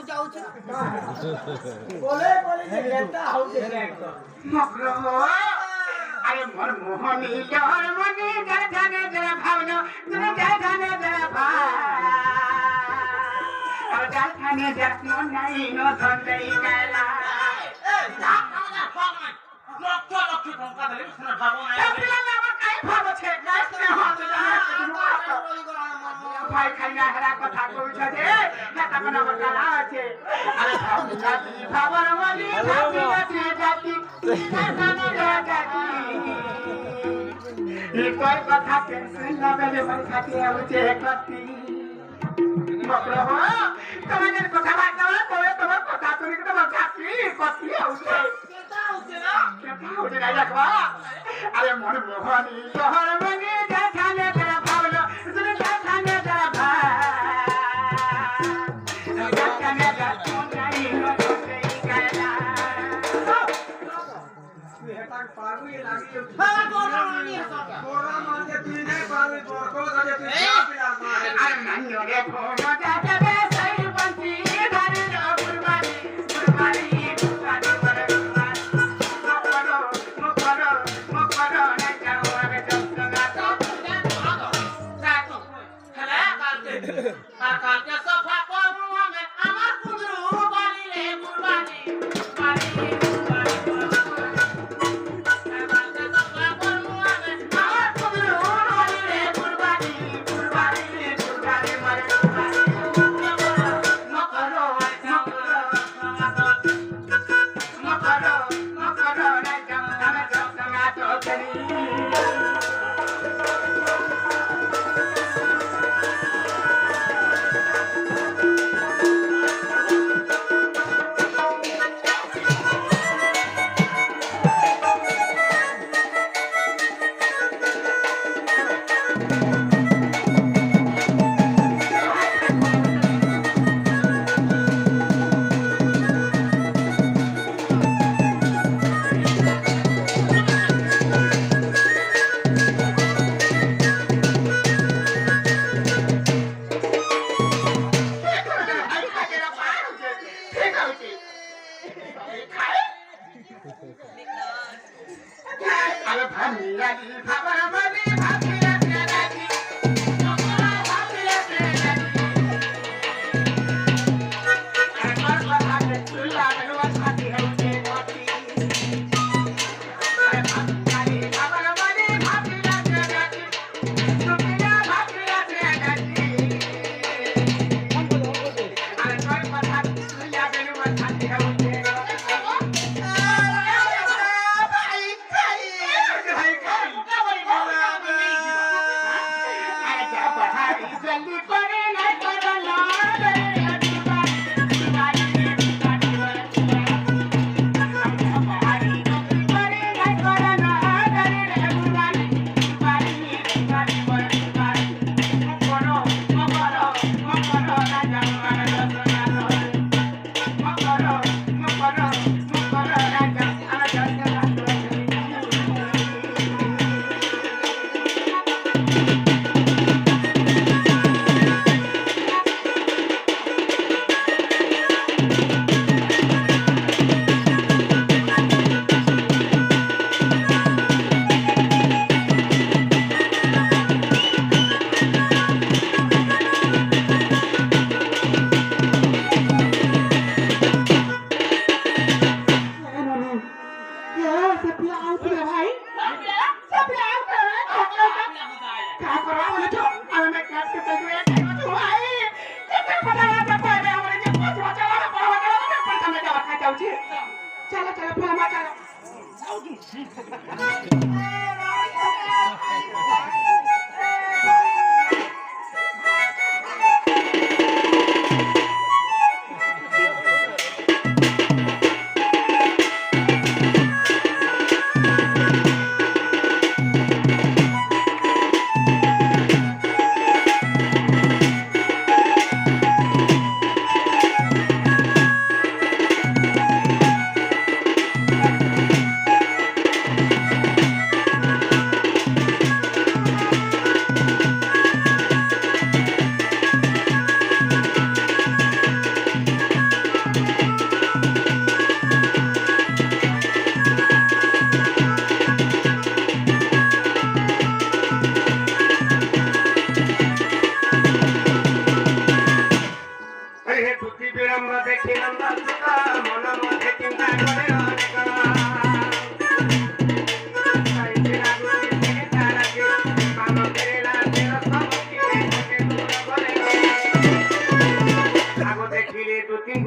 ଯାଉଛି बोले बोले जे गेटा हो जे मकरो अरे मोर मोहनी जोर मनी जर जाने जरा भावनो जर जाने जरा भाव और जर जाने जर नो नहीं नो धन नहीं गला ভাই খাইনা হেরা কথা কইছ যে হেতা কোন বকালা আছে আরে ভাবি ভাবর মনি ভাবি আছে জাতি জানি জাতি একর কথা টেনশন না বেলে মন খাতি আছে একতি মকরা হো তোমাদের কথা বার্তা তোমার কথা তুমি তোমার জাতি কতি আছে কেটা হচ্ছে না কেটা হচ্ছে না দেখবা আরে মন মোহনী শহর মনি দেখালে তেরা ভাবলো তুমি দেখালে তেরা ভাই দেখালে তেরা নাই নো তোই গায়লা তুই হেতা পাগু এ লাগি বাবা কোন মানি আছে কোরা মান যে তুই নাই পাগু বড় করে তুই পিলা মার আরে নানি রে ভোগ যাতে বে সাই বন্তি ধারে কুরবানি কুরবানি কুরবানি করে কুরবানি মকরো না যাও আমি জগনা তো যাতো খেলা কালকে সফা করবো আমি আমার কুদরু বাড়ি রে কুরবানি বাড়ি কুরবানি কালকে সফা করবো আমি আমার কুদরু বাড়ি রে কুরবানি কুরবানি কুরবানি মারে কুরবানি মকরো না যাও আমি জগনা তো করি আরে ভাবি রাজি ভাবার মানে ভাবি রাজি রাজি ভাবি রাজি রাজি আরে মার বাহারে তুলা মেরওয়া খাতি হইছে গতি আরে ভাবি রাজি ভাবার মানে ভাবি রাজি রাজি তুমি না ভাবি রাজি রাজি আরে মার বাহারে তুলা মেরওয়া খাতি হইছে जल्दी करे नहीं करो ना चलो चलो पुला चलो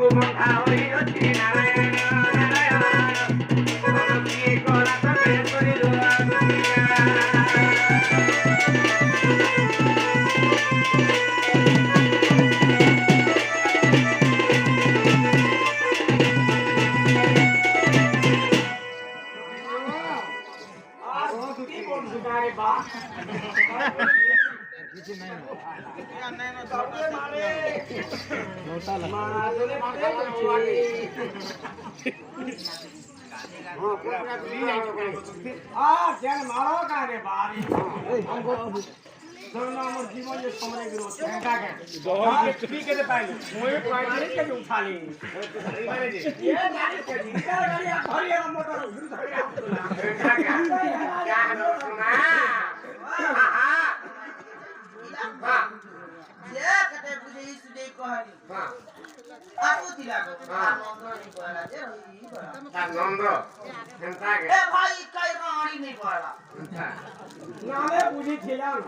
ଗୁମୁଠା ହୋଇଅଛି ନାରାୟଣ ନାରାୟଣ କିଏ କଲା ତମେ କରିଲ জীবনে সময় গেল উঠালি নামে বুঝিছিলাম